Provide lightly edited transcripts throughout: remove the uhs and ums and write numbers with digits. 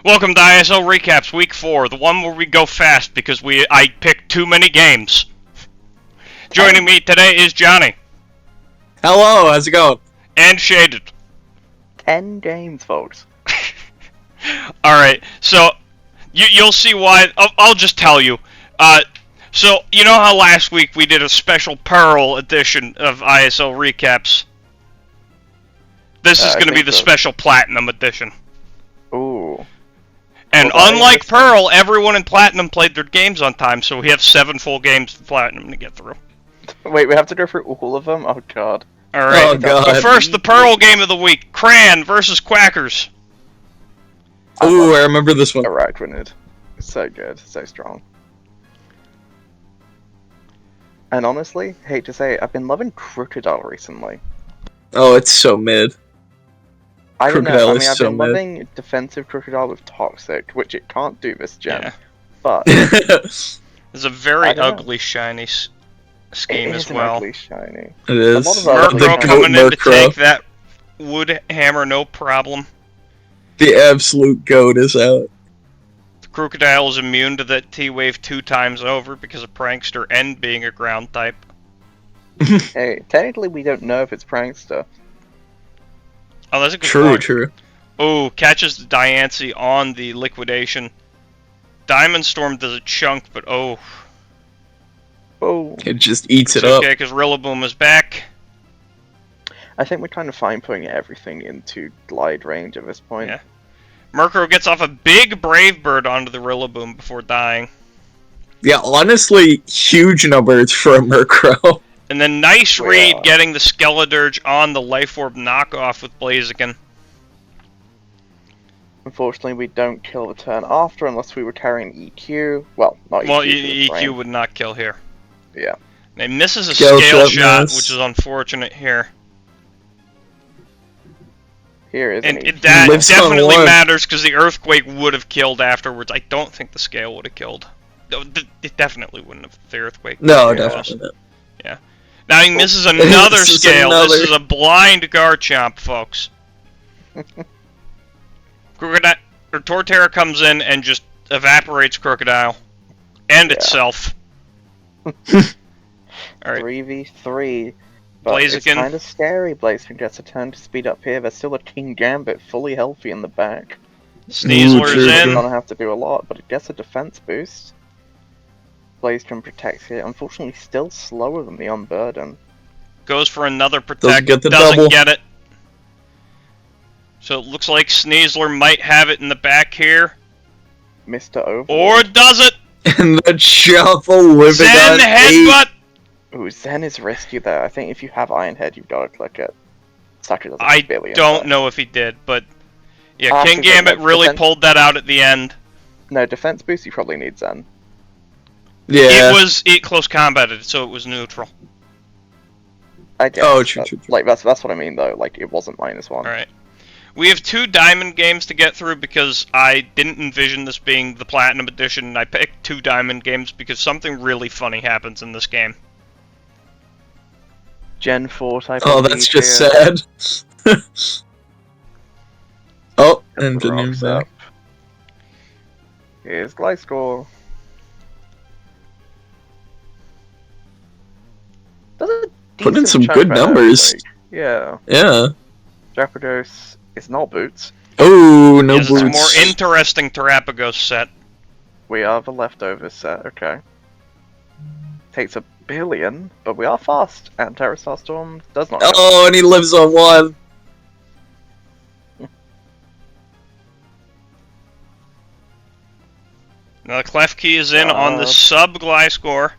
Welcome to ISL Recaps Week 4, the one where we go fast because I picked too many games. Joining me today is Johnny. Hello, how's it going? And Shaded. 10 games, folks. Alright, so you'll see why. I'll just tell you. So, you know how last week we did a special Pearl edition of ISL Recaps? This is going to be the special Platinum edition. Ooh. And unlike Pearl, everyone in Platinum played their games on time, so we have 7 full games in Platinum to get through. Wait, we have to go through all of them? Oh, God. Alright, Oh, God. but first, the Pearl game of the week. Cran versus Quackers. Ooh, I remember this one. Arachnid. So good, so strong. And honestly, hate to say it, I've been loving Crocodile recently. Oh, it's so mid. I don't know, Crocodile is I've so been mid. loving defensive Crocodile with Toxic, which it can't do this gen. Yeah. But It's a very I don't know. ugly shiny scheme it as is an well. ugly shiny. It is. A lot of Murkrow ugly coming in to Murkrow. take that wood hammer, no problem. The absolute goat is out. The Crocodile is immune to that T-Wave 2 times over because of Prankster and being a ground type. Hey, technically we don't know if it's Prankster. Oh, that's a good True, point. true. Oh, catches the Diancie on the liquidation. Diamond Storm does a chunk, but oh. Oh. It just eats It's it up. okay, because Rillaboom is back. I think we're kind of fine putting everything into glide range at this point. Yeah. Murkrow gets off a big Brave Bird onto the Rillaboom before dying. Yeah, honestly, huge numbers for a Murkrow. And then nice Yeah. read getting the Skeledirge on the Life Orb knockoff with Blaziken. Unfortunately, we don't kill the turn after unless we were carrying EQ. Well, not EQ. Well, for the EQ frame. would not kill here. Yeah. And he misses a Scale scale shot shot, miss. which is unfortunate here. Here is And an EQ. that Lives on definitely one. matters because the Earthquake would have killed afterwards. I don't think the scale would have killed. No, it definitely wouldn't have. The Earthquake. No, would have definitely not. Now he misses another This is scale. another. This is a blind Garchomp, folks. Crocodile or Torterra comes in and just evaporates Crocodile and Yeah. itself. All right, 3v3. But it's Blaziken. kind of scary. Blaziken gets a turn to speed up here. There's still a King Gambit fully healthy in the back. Sneasler's true, in. true. Gonna have to do a lot, but it gets a defense boost. Blaziken protects it. Unfortunately, still slower than the Unburden. Goes for another Doesn't protect. get the Doesn't double. get it. So it looks like Sneasler might have it in the back here, Mr. Overlord. or does it? And the shuffle living Zen on 8. headbutt. Ooh, Zen is risky there. I think if you have Iron Head, you've got to click it. Saka does a I billion don't there. know if he did, but yeah, Ah, King he did, Gambit like, really defense- pulled that out at the end. No, defense boost, you probably need Zen. Yeah. It close combated, so it was neutral. I guess. Oh, true, but, true, true. Like, that's what I mean, though. Like, it wasn't -1. Alright. We have 2 diamond games to get through because I didn't envision this being the Platinum Edition, and I picked 2 diamond games because something really funny happens in this game. Gen 4 type Oh, of that's lead just here. sad. Oh, Got the engineer rocks back. up. Here's Gliscor. Does a Put in decent some chunk good of numbers. Earthquake. Yeah. Yeah. Zapdos is not boots. Oh, no Yes, it's a boots. more interesting Terapagos set. We are the leftover set, okay. Takes a billion, but we are fast, and Terrastar Storm does not. Oh, and he lives on 1. Now the Klefki is in on the sub Gliscor.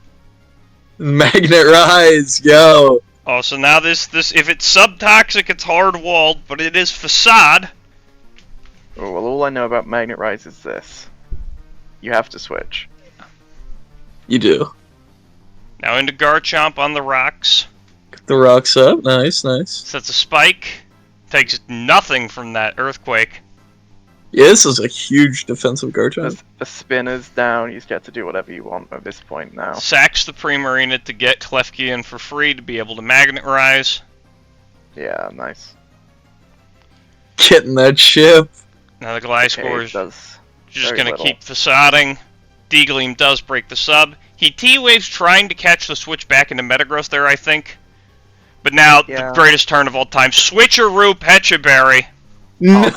Magnet Rise, go. Oh, so now this if it's sub-toxic, it's hard-walled, but it is facade. Oh, well, all I know about Magnet Rise is this. You have to switch. You do. Now into Garchomp on the rocks. Get the rocks up. Nice, nice. Sets a spike. Takes nothing from that Earthquake. Yeah, this is a huge defensive Garchomp. The spinner's down, you get to do whatever you want at this point now. Sacks the Primarina to get Klefki in for free to be able to Magnet Rise. Yeah, nice. Getting that ship. Now the Gliscor Okay, is does just very gonna little. keep facading. D-Gleam does break the sub. He T-Waves trying to catch the switch back into Metagross there, I think. But now, Yeah. the greatest turn of all time, Switcheroo Pechaberry. No!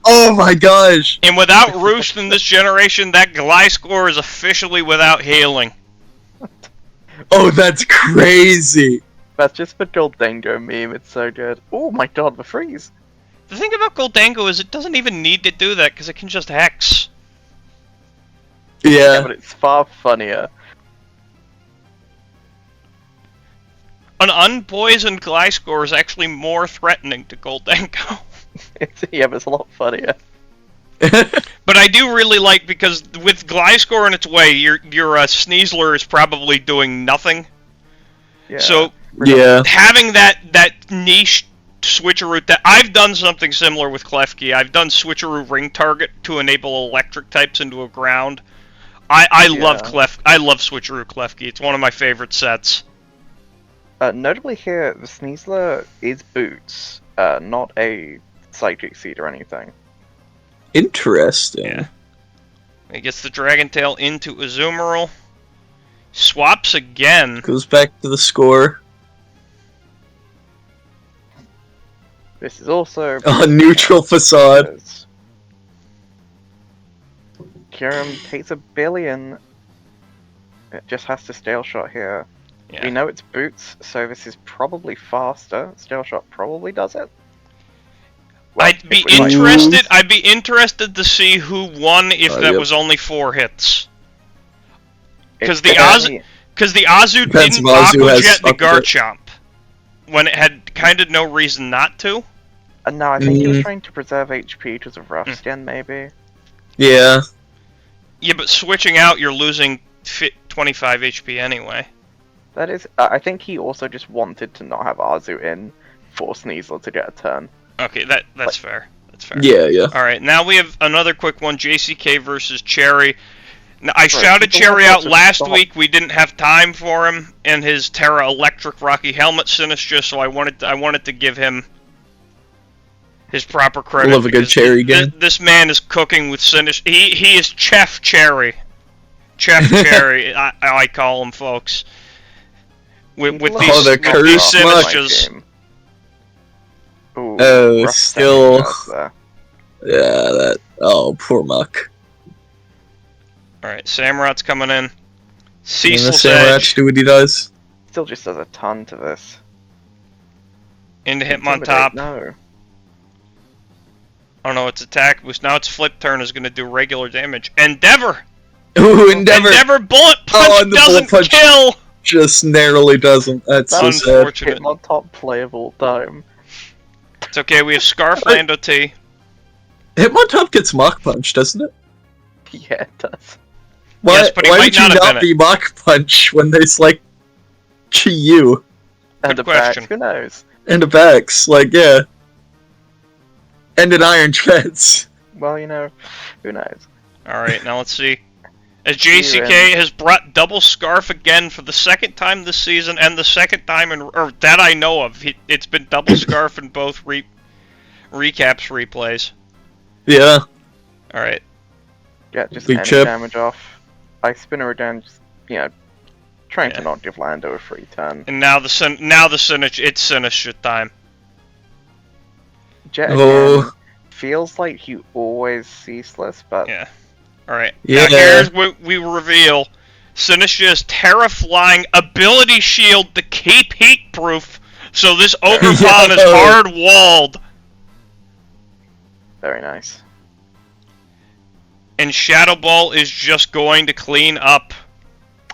Oh my gosh! And without Roost in this generation, that Gliscor is officially without healing. Oh, that's crazy! That's just the Goldango meme, it's so good. Oh my god, the freeze! The thing about Goldango is it doesn't even need to do that, because it can just Hex. Yeah, Yeah. but it's far funnier. An unpoisoned Gliscor is actually more threatening to Goldango. Yeah, but it's a lot funnier. But I do really like, because with Gliscor in its way, your Sneasler is probably doing nothing. Yeah. So Yeah. having that niche switcheroo, that I've done something similar with Klefki. I've done switcheroo ring target to enable electric types into a ground. I love I love switcheroo Klefki. It's one of my favorite sets. Notably here, the Sneasler is boots, not a psychic seed or anything. Interesting. Yeah. He gets the Dragon Tail into Azumarill. Swaps again. Goes back to the score. This is also A neutral facade. Kyurem takes a billion. It just has to Stale Shot here. Yeah. We know it's boots, so this is probably faster. Stale Shot probably does it. Well, I'd be it would like- interested. I'd be interested to see who won if that Yep. was only 4 hits. it's 'cause the definitely- Because the Azu Depends didn't if Azu Aqua has Jet the upper jet. Garchomp when it had kind of no reason not to. No, I think he was Mm. trying to preserve HP because of Rough Skin, maybe. Yeah. Yeah, but switching out, you're losing 25 HP anyway. That is, I think he also just wanted to not have Azu in for Sneasler to get a turn. Okay, that's fair. That's fair. Yeah, yeah. All right, now we have another quick one: JCK versus Cherry. Now, I Right, shouted people Cherry want out to last stop. week. We didn't have time for him and his Terra Electric Rocky Helmet Sinistra, so I wanted to give him his proper credit. Love a good because Cherry game. This man is cooking with Sinistra. He is Chef Cherry. Chef Cherry, I call him, folks. With People these, love the with curse these much. Sinistras. Ooh, Oh, rough still- Sandwich there. Yeah, that. Oh, poor Muck. Alright, Samurot's coming in. And the Cecil's Samurai Edge do what he does. Still just does a ton to this. into Hitmon Intimidate, top. No. Oh no, its attack boost. Now its flip turn is going to do regular damage. Endeavor! Ooh, Endeavor Endeavor bullet punch Oh, and the doesn't bullet punch. kill! just narrowly doesn't. That's so That's sad. Unfortunate. Hitmon top play of all time. It's okay, we have Scarf Lando T. Hitmontop gets Mach Punch, doesn't it? Yeah, it does. Why, Yes, but he why might would you not have not been be Mach Punch when there's like Chi-Yu And Good a back, question. who knows? and a Vex? Like, yeah. And an Iron Treads. Well, you know, who knows? Alright, now let's see. As JCK has brought double Scarf again for the second time this season, and the second time or that I know of. It's been double Scarf in both recaps replays. Yeah. Alright. Yeah, just Big any chip. damage off. I spin her down, just, you know, trying Yeah. to not give Lando a free turn. And now the it's Sinistra time. Jet Oh. again feels like he always ceaseless, but Yeah. Alright. Yeah. Now here's what we reveal. Sinistra's Terra Flying ability shield to keep heat proof, so this Ogrepon is Yo. hard walled. very nice. And Shadow Ball is just going to clean up.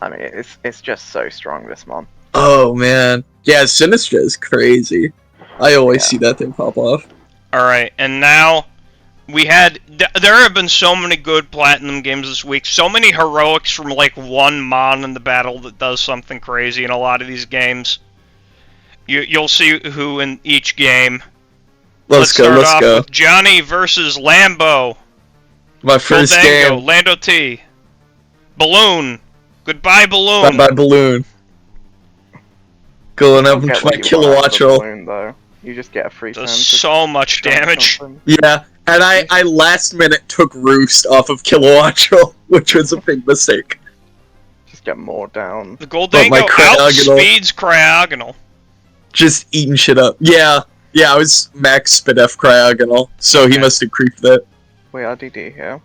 I mean, it's just so strong this month. Oh, man. Yeah, Sinistra is crazy. I always Yeah. see that thing pop off. Alright, and now we had. There have been so many good Platinum games this week. So many heroics from like one Mon in the battle that does something crazy in a lot of these games. You'll see who in each game. Let's go, start let's off go. with Johnny versus Lambo. My first Goldango, game. Lando T. Balloon. Goodbye, Balloon. Bye-bye Balloon. Going up Don't into get my what you want out kilowatt of the roll. balloon, though. You just get a free turn. Does to so much try and damage. something. Yeah, And I last minute took Roost off of Kilowattrel, which was a big mistake. Just get more down. The Goldango But my Cryogonal- outspeeds Cryogonal. Just eating shit up. Yeah, I was max Spidef Cryogonal, so he Okay. must have creeped that. We are DD here.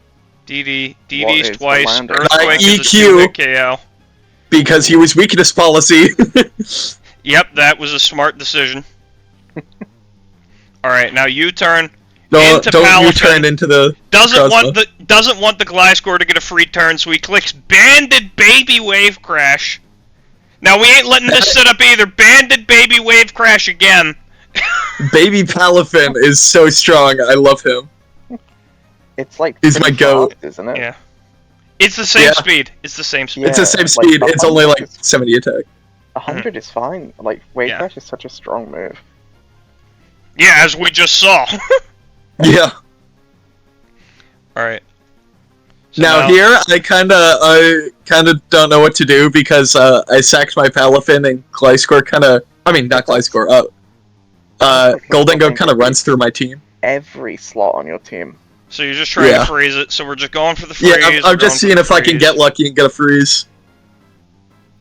DD's is the twice. landing? Earthquake is a EQ. 2-hit KO. Because he was weakness policy. Yep, that was a smart decision. Alright, now U-turn. Don't Into you Palafin. turn into the Doesn't Cosmo. want the Gliscor to get a free turn, so he clicks Banded Baby Wave Crash. Now we ain't letting this sit up either. Banded Baby Wave Crash again. Baby Palafin is so strong. I love him. It's like He's my pretty goat. fast, isn't it? Yeah. It's the same Yeah. speed. It's the same speed. It's the Yeah, same like, speed. It's only like 100 70 attack. 100 is fine. Like Wave Yeah. Crash is such a strong move. Yeah, as we just saw. Yeah. Alright. So Now here, I kind of don't know what to do because I sacked my Palafin and Gliscor kind of. I mean, not Gliscor. Goldengo kind of runs through my team. Every slot on your team. So you're just trying Yeah. to freeze it, so we're just going for the freeze. Yeah, I'm just seeing if I can get lucky and get a freeze.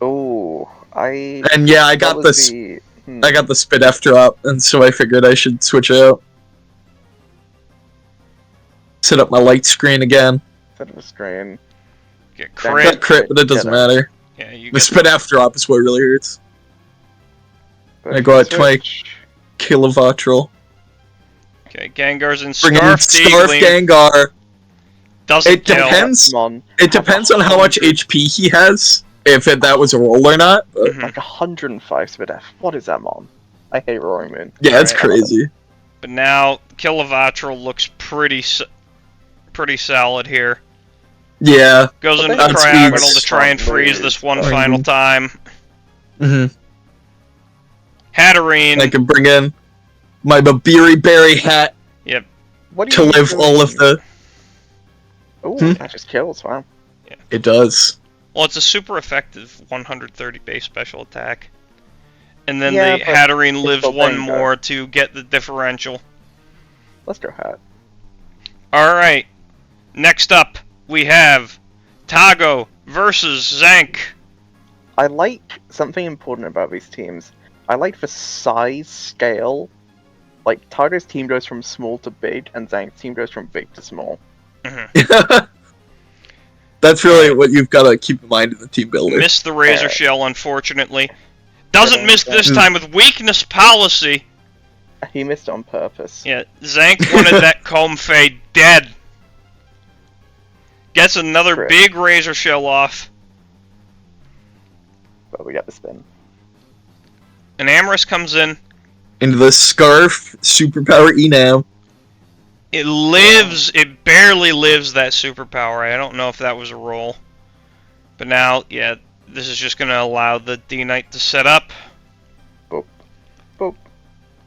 Oh, And yeah, I that got was this. the- I got the Spidef drop, and so I figured I should switch it out. Set up my light screen again. Set of a screen. Get Damn crit. Got crit, but it doesn't Get it. matter. Yeah, you The get Spidef drop is what really hurts. But I go out to my switch. Kilovatral. Okay, Gengar's in Bring in Scarf Scarf Deagling. Gengar. Doesn't It kill. depends. Come on. It depends on how much HP he has. If that was a roll or not. But Mhm. Like 105 Spidef. What is that, Mon? I hate Roaring Moon. yeah, it's Alright. crazy. But now Kilovatral looks pretty solid here. Yeah. Goes But into then the it's Cryogonal speeds. to try and freeze this one Mhm. final time. hmm Hatterene. I can bring in my Babiri Berry hat What to are you live doing? all of the. Oh, Hmm? that just kills, wow. It does. Well, it's a super effective 130 base special attack. And then Yeah, the but Hatterene it's lives still one Gengar. more to get the differential. Let's go hat. Alright. Next up, we have Tago versus Zank. I like something important about these teams. I like the size scale. Like, Targo's team goes from small to big, and Zank's team goes from big to small. That's really what you've got to keep in mind in the team builder. Missed the Razor Yeah. Shell, unfortunately. Doesn't Yeah, miss this yeah. time with Weakness Policy. He missed on purpose. Yeah, Zank wanted that Comfey dead. Gets another Crit. big Razor Shell off. But we got the spin. And Amorous comes in. Into the Scarf Superpower Enam. It lives, it barely lives that superpower. I don't know if that was a roll. But now, yeah, this is just going to allow the D-Knight to set up. Boop. Boop.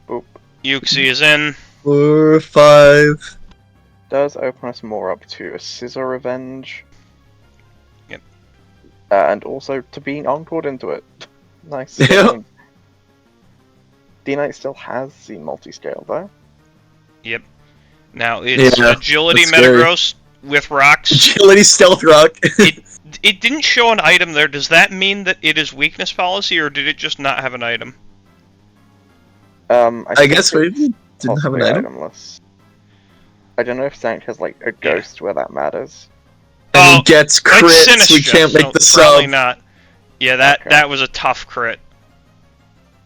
Boop. Yuxi is in. 4, 5. Does open us more up to a Scissor Revenge. Yep. And also to being encored into it. Nice. Yeah. D-Knight still has the multi-scale though. Yep. Now it's Yeah, Agility that's scary. Metagross with rocks. Agility Stealth Rock. It didn't show an item there. Does that mean that it is Weakness Policy, or did it just not have an item? I think guess we it's didn't have an possibly item. itemless. I don't know if Zank has like a ghost where that matters. And Oh, he gets Like crits, we Sinistra, can't make the so probably sub. not. Yeah, that Okay. that was a tough crit.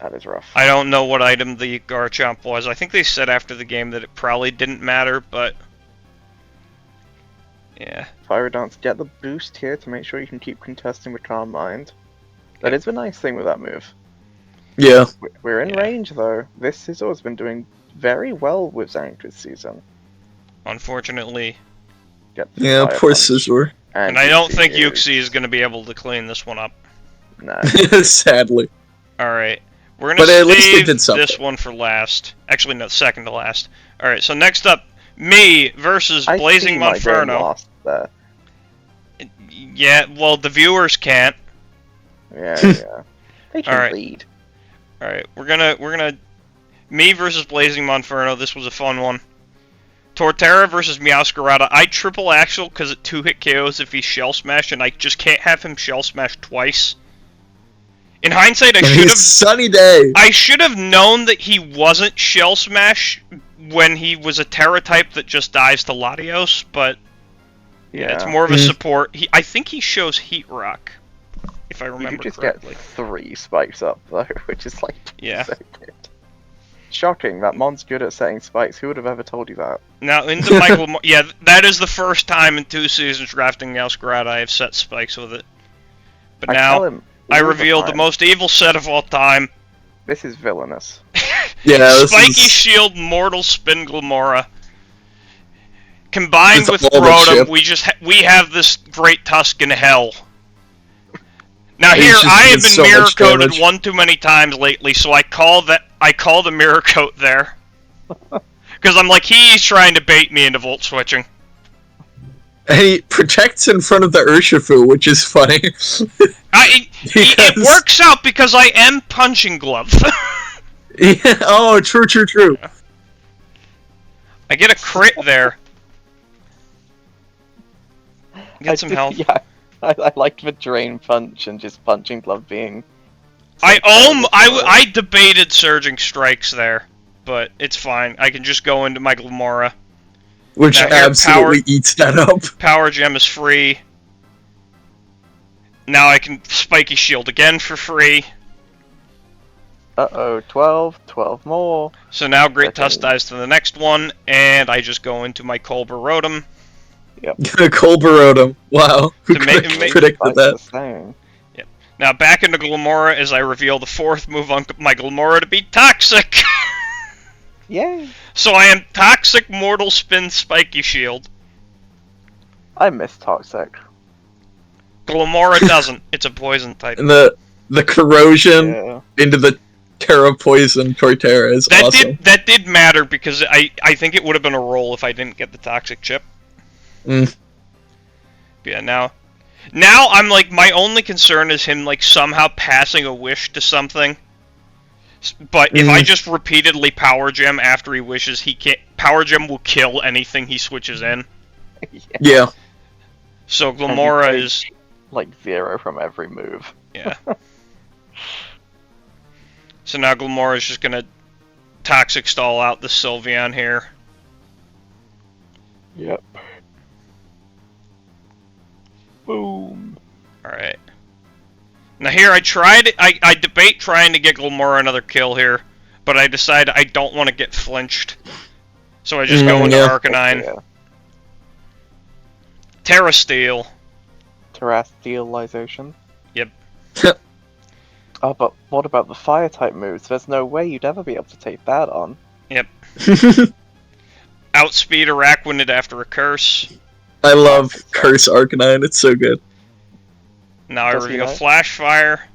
That is rough. I don't know what item the Garchomp was. I think they said after the game that it probably didn't matter, but yeah. Fire Dance, get the boost here to make sure you can keep contesting with Calm Mind. That is the nice thing with that move. Yeah. We're in Yeah. range though. This Scizor has been doing very well with Zank this season. Unfortunately, Get the Yeah, Fire poor Punch. Scizor. and I don't think is- Yuxi is going to be able to clean this one up. No. Sadly. All right, we're But gonna at least they save did something. this one for last. Actually, no, second to last. All right, so next up, me versus I Blazing see my game Monferno. lost there. Yeah, well, the viewers can't. Yeah, yeah. They can Alright. lead. All right, we're gonna me versus Blazing Monferno. This was a fun one. Torterra versus Meowscarada. I triple Axel because it 2-hit KOs if he's Shell Smash, and I just can't have him Shell Smash twice. In hindsight, I should have. Sunny day. I should have known that he wasn't Shell Smash when he was a Terra type that just dies to Latios, but yeah, it's more of a support. I think he shows Heat Rock, if I remember You just correctly. get 3 spikes up though, which is like Yeah. so good. Shocking, that Mon's good at setting spikes. Who would have ever told you that? Now, into Michael... yeah, that is the first time in 2 seasons drafting Meowscarada I have set spikes with it. But now, I reveal the most evil set of all time. This is villainous. Yeah, Spiky Shield, Mortal Spin Glamora. Combined with all the Rotom, we have this great Tuscan hell. Now here, just I have did been so mirror much coated damage. one too many times lately, so I call the mirror coat there. Because I'm like, he's trying to bait me into Volt switching. And he protects in front of the Urshifu, which is funny. It works out because I am Punching Glove. Yeah, oh, true. I get a crit there. Get some health. Yeah, I liked the Drain Punch and just Punching Glove being... I debated Surging Strikes there, but it's fine. I can just go into my Glamora. Which Now, here, absolutely eats that up. Power Gem is free. Now I can Spiky Shield again for free. Uh-oh, 12 more. So now Great Okay. Tusk dies to the next one, and I just go into my Colbur Rotom. Colbarotum. Wow. Who To could make- have predicted that? Thing. Now back into Glamora as I reveal the 4th move on my Glamora to be Toxic. Yay! So I am Toxic, Mortal Spin, Spiky Shield. I miss Toxic. Glamora doesn't. It's a poison type. And the corrosion Yeah. into the Terra Poison Torterra is awesome. That did matter because I think it would have been a roll if I didn't get the Toxic chip. Yeah, now I'm like, my only concern is him like somehow passing a wish to something. But if I just repeatedly Power Gem after he wishes, he can't. Power Gem will kill anything he switches in. Yeah. So Glamora take- is Like 0 from every move. yeah. So now Glamora is just gonna Toxic stall out the Sylveon here. Yep. Boom. Alright. Now here I debate trying to get Glamora another kill here, but I decide I don't want to get flinched. So I just go into yeah. Arcanine. Yeah. Terra Steel. Terrestrialization. Yep. Oh, but what about the fire type moves? There's no way you'd ever be able to take that on. Yep. Outspeed Araquanid after a curse. I love Curse Arcanine, it's so good. Now I Does he reveal know? Flash Fire.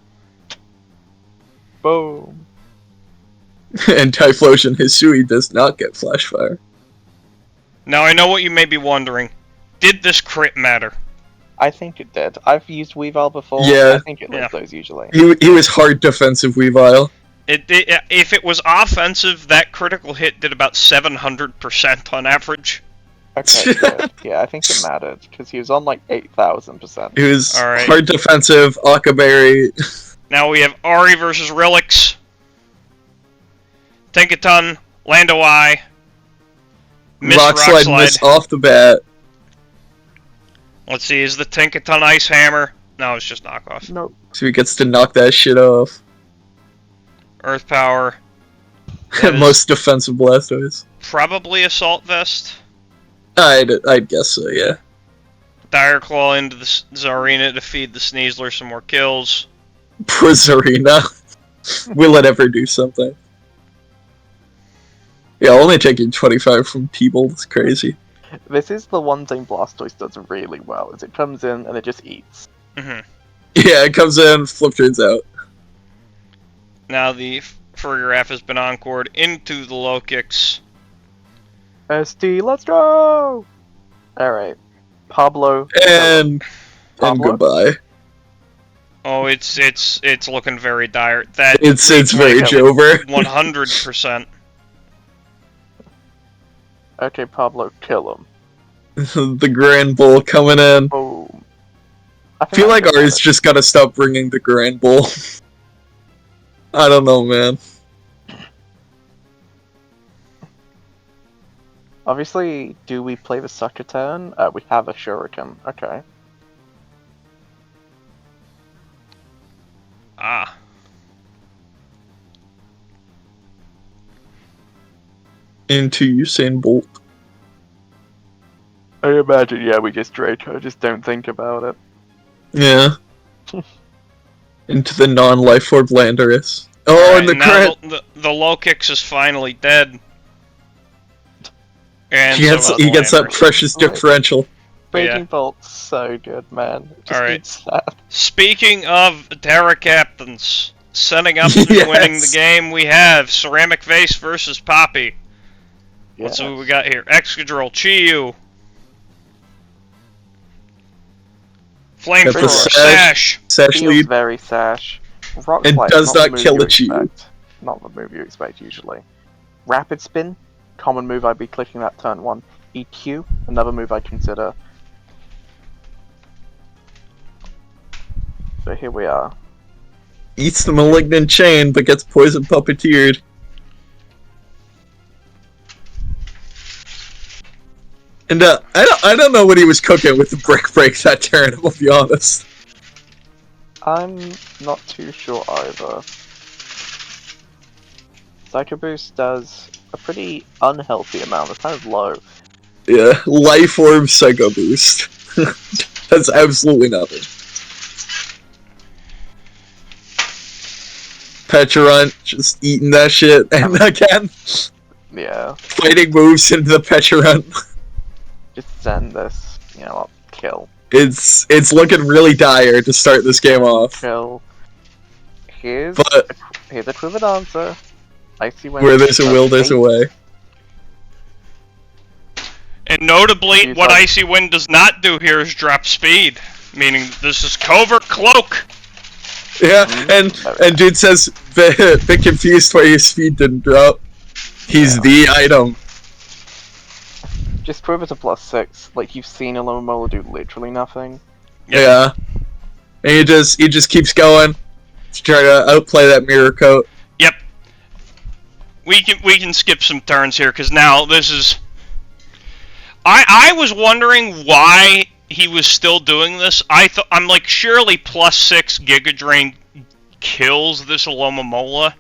Boom. And Typhlosion Hisui does not get Flash Fire. Now I know what you may be wondering. Did this crit matter? I think it did. I've used Weavile before. Yeah. I think it lives those usually. He was hard defensive Weavile. If it was offensive, that critical hit did about 700% on average. Okay, good. Yeah, I think it mattered, because he was on like 8,000%. He was Alright. hard defensive, Akaberry. Now we have Ari versus Rilix. Tinkaton, Landowai. Miss Rock Slide miss off the bat. Let's see, is the Tinkaton Ice Hammer? No, it's just knockoff. Nope. So he gets to knock that shit off. Earth Power. That is Most defensive Blastoise. probably Assault Vest. I'd guess so, yeah. Dire Claw into the Zarina to feed the Sneasler some more kills. Poor Zarina. Will it ever do something? Yeah, only taking 25 from T-Bolt is crazy. This is the one thing Blastoise does really well, is it comes in and it just eats. Hmm. Yeah, it comes in, flip turns out. Now the Farigiraf has been encored into the low kicks. ST, let's go! Alright. Pablo. And Pablo? goodbye. Oh, it's looking very dire. That It's very Jover. 100%. Okay, Pablo, kill him. The Grand Bull coming in. Boom. I feel like Ari's just gotta stop bringing the Grand Bull. I don't know, man. Obviously, do we play the sucker turn? We have a shuriken. Okay. Ah. Into Usain Bolt. I imagine, yeah, we just Draco, just don't think about it. Yeah. Into the non-life form Landorus. Oh, Alright, and the now current. the low kicks is finally dead. And He gets, so he gets that Landorus. precious Right. differential. Raging Yeah. Bolt's so good, man. Just Alright. needs that. Speaking of Terra Captains, setting up and Yes. winning the game, we have Ceramic Vase versus Poppy. Let's see what we Yes. got here. Excadrill, Chiyu. Got the Flamethrower, Sash. Sash Feels lead. very Sash. Rock And Slide, does not not the move kill you the Chiyu. expect. Not the move you expect usually. Rapid Spin, common move I'd be clicking that turn 1. EQ, another move I'd consider. So here we are. Eats the Malignant Chain, but gets Poison Puppeteered. And I don't know what he was cooking with the Brick Break that turn, I'll be honest. I'm not too sure either. Psycho Boost does a pretty unhealthy amount, it's kind of low. Yeah, Life Orb Psycho Boost. That's absolutely nothing. Pecharunt just eating that shit, and again, Yeah, fighting moves into the Pecharunt. just send this, you know what, kill. It's looking really dire to start this game off. Kill. Here's But a quiver dancer. Icy Wind. where there's a will, there's a 8. way. And notably, He's what like- Icy Wind does not do here is drop speed. Meaning this is Covert Cloak. Yeah, and dude says bit confused why his speed didn't drop. He's Yeah. the item. Just quiver to +6. Like you've seen Alomomola do literally nothing. Yep. Yeah, and he just keeps going to try to outplay that mirror coat. Yep. We can skip some turns here because now this is. I was wondering why he was still doing this. I'm like, surely +6 Giga Drain kills this Alomomola.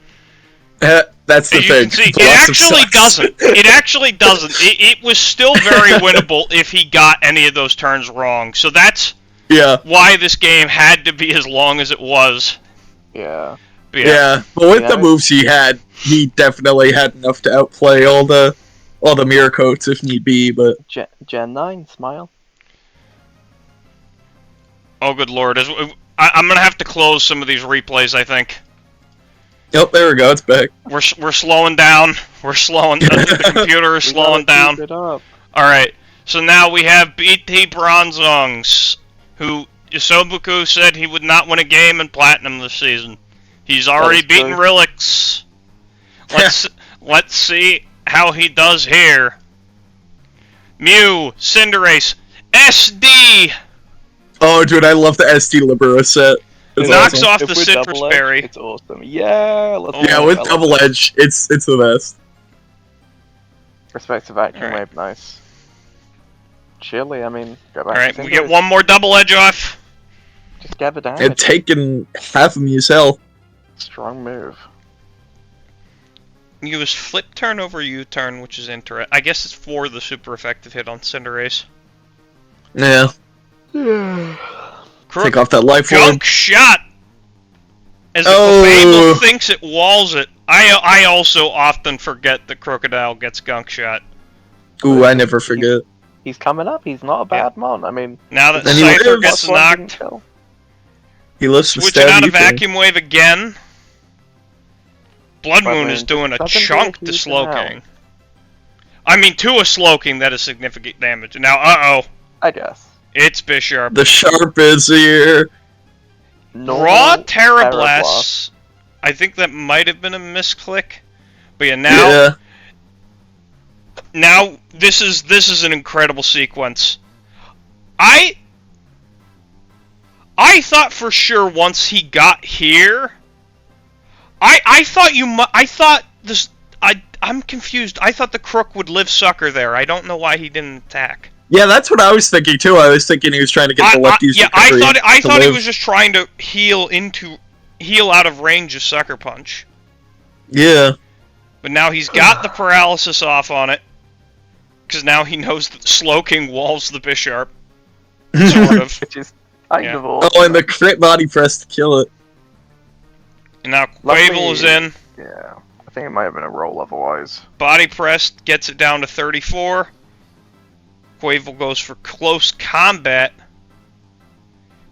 That's the As you thing. can see, it Blossom actually sucks. doesn't. It actually doesn't. It was still very winnable if he got any of those turns wrong. So that's Yeah. why this game had to be as long as it was. Yeah. But Yeah, but with Yeah. the moves he had, he definitely had enough to outplay all the mirror coats if need be. But Gen 9, smile. Oh, good lord. I'm going to have to close some of these replays, I think. yep, there we go. It's back. We're slowing down. We're slowing. The computer is We slowing gotta down. keep it up. Alright, so now we have BT Bronzongs, who Isobuku said he would not win a game in Platinum this season. He's already is true. beaten Relics. Let's see how he does here. Mew, Cinderace, SD Oh, dude, I love the SD Libero set. It's knocks awesome. off If the we're Citrus double edge, Berry. it's awesome. Yeah, let's Yeah, go. with I love Double it. Edge, it's the best. Respect to Vacuum Alright. Wave, nice. Chilly, I mean, go back Alright, to we get Cinderace. one more double edge off. Just gather damage. And taking half of Mew's health. Strong move. Use flip turn over U-turn, which is interesting. I guess it's for the super effective hit on Cinderace. Yeah, Crook take off that life orb. Gunk shot! As Oh. if Fable thinks it walls it. I also often forget that Crocodile gets gunk shot. Ooh, I never forget. He's coming up, he's not a bad mon. I mean, Now that And he Scyther lives. gets plus one didn't knocked, kill. He lives to switching stab out you of Vacuum Wave again. Blood Blood Moon Moon is doing a doesn't do a chunk to huge Slowking. amount. I mean, to a Slowking, that is significant damage. Now, uh-oh. I guess. It's Bisharp. The Sharp is here. Normal Raw Terra Terra Blast. I think that might have been a misclick. But yeah, now... Yeah. Now this is an incredible sequence. I thought for sure once he got here, I thought this. I'm confused. I thought the Crook would live sucker there. I don't know why he didn't attack. Yeah, that's what I was thinking too. I was thinking he was trying to get the lefties. I thought he was just trying to heal out of range of sucker punch. Yeah. But now he's got the paralysis off on it, because now he knows that Slowking walls the Bisharp. Sort of. Which is kind of Oh, awesome. and the crit body press to kill it. And now Luckily- Quavel is in. Yeah, I think it might have been a roll otherwise. Body press gets it down to 34. Quavel goes for close combat.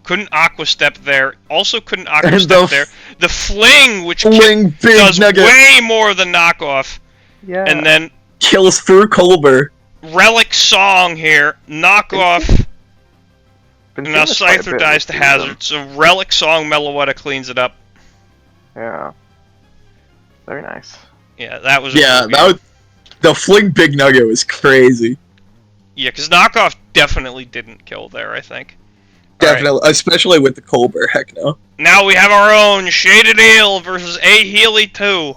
Couldn't Aqua Step there. Also couldn't Aqua And Step there. The Fling, which Fling big does nugget way more than knockoff. Yeah. And then kills through Colbur. Relic Song here. Knockoff. Been And now seeing this quite a Scyther bit dies to this season. Hazard. So Relic Song Meloetta cleans it up. Yeah. Very nice. Yeah, that was a Yeah, cool that game. was, the Fling big nugget was crazy. Yeah, because knockoff definitely didn't kill there, I think. Definitely, especially with the Colbur. Heck no. Now we have our own Shaded Ale versus A Healy 2.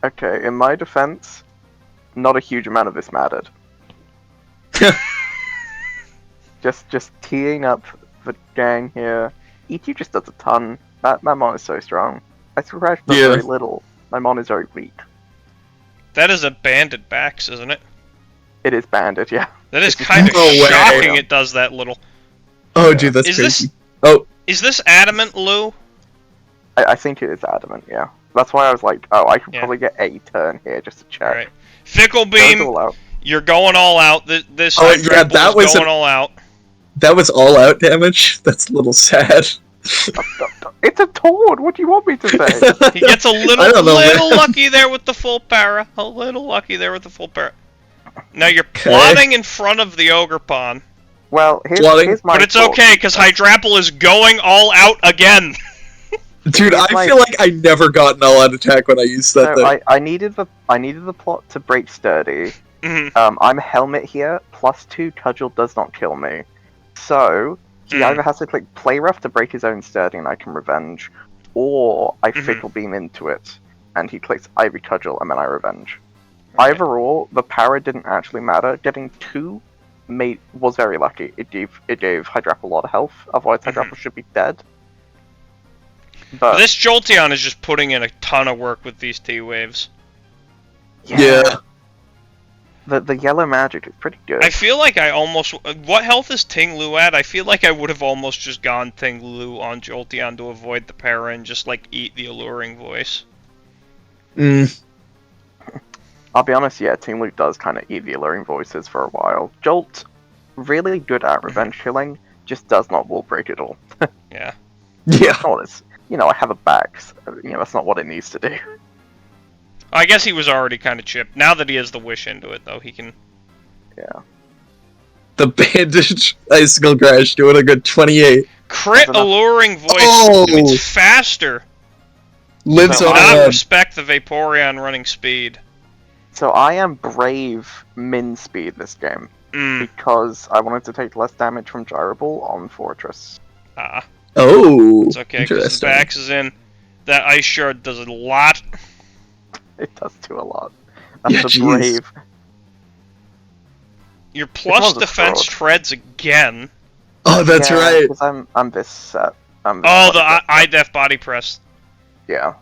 Okay, in my defense, not a huge amount of this mattered. just teeing up the gang here. EQ just does a ton. My mon is so strong. I scratched up Yeah. very little. My mon is very weak. That is a banded backs, isn't it? It is banded, yeah. That is It's kind of no way. shocking it does that little. Oh, dude, that's Is crazy. this- Oh, Is this adamant, Lou? I think it is adamant, yeah. That's why I was like, oh, I could Yeah. probably get a turn here just to check. Alright. Fickle Goes Beam, all out. you're going all out. This Oh, Hydra yeah, Bull that is was going all out. that was all out damage. That's a little sad. It's a taunt! What do you want me to say? He gets a I little don't know, man. lucky there with the full para. A little lucky there with the full para. Now you're plotting in front of the Ogre Pawn. Well, here's my But it's thought. okay, because Hydrapple is going all out again. Dude, I like- feel like I never got an all-out attack when I used that So thing. I needed the plot to break sturdy. Mhm. I'm Helmet here. +2 Cudgel does not kill me. So he Mm. either has to click Play Rough to break his own sturdy and I can revenge, or I Mhm. Fickle Beam into it and he clicks Ivy Cudgel and then I revenge. Either or, the power didn't actually matter. Getting 2 was very lucky. It gave Hydrapple a lot of health. Otherwise, Hydrapple should be dead. But This Jolteon is just putting in a ton of work with these T-Waves. Yeah. the yellow magic is pretty good. I feel like I almost... What health is Ting Lu at? I feel like I would have almost just gone Ting Lu on Jolteon to avoid the para and just, like, eat the Alluring Voice. Mm. I'll be honest, yeah, Team Luke does kind of eat the alluring voices for a while. Jolt, really good at revenge killing, just does not wall break at all. Yeah. Yeah. That's not what it's, I have a back, so, that's not what it needs to do. I guess he was already kind of chipped. Now that he has the Wish into it, though, he can... Yeah. The bandage icicle crash doing a good 28. Crit Enough. Alluring Voice! Oh! It's faster! Lives So on Not that. respect the Vaporeon running speed. So I am brave min speed this game, Mm. because I wanted to take less damage from Gyrable on Fortress. Ah. Oh, It's okay, because the interesting. Vax is in. That Ice Shard does a lot. It does do a lot. That's Yeah, a jeez. brave. Your plus one's a defense fraud. treads again. Oh, that's Yeah, right. Because I'm this set. I'm Oh, the body I-Def body press. Yeah.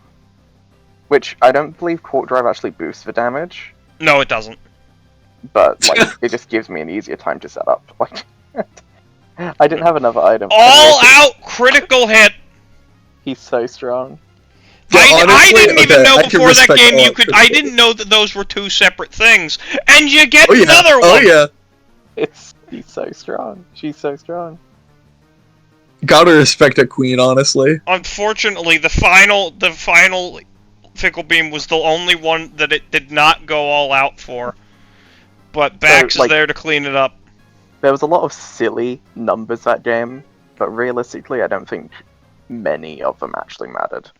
Which I don't believe Court Drive actually boosts the damage, No, it doesn't. but like it just gives me an easier time to set up. Like I didn't have another item. All out critical hit. He's so strong. Yeah, I honestly, didn't even okay, know I can before that respect game all you out could. critical I didn't know that those were two separate things, and you get Oh yeah. another one. Oh yeah. He's so strong. She's so strong. Gotta respect a queen, honestly. Unfortunately, the final Fickle Beam was the only one that it did not go all out for. But Bax like- is there to clean it up. There was a lot of silly numbers that game, but realistically, I don't think many of them actually mattered.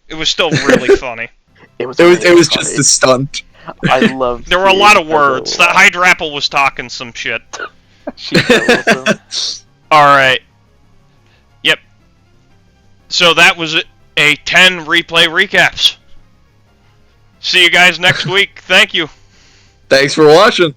It was still really funny. It was. It was really just funny. a stunt. I love. There were a lot of seeing words. That Hydrapple was talking some shit. She's so awesome. Alright. Yep. So that was a 10 replay recaps. See you guys next week. Thank you. Thanks for watching.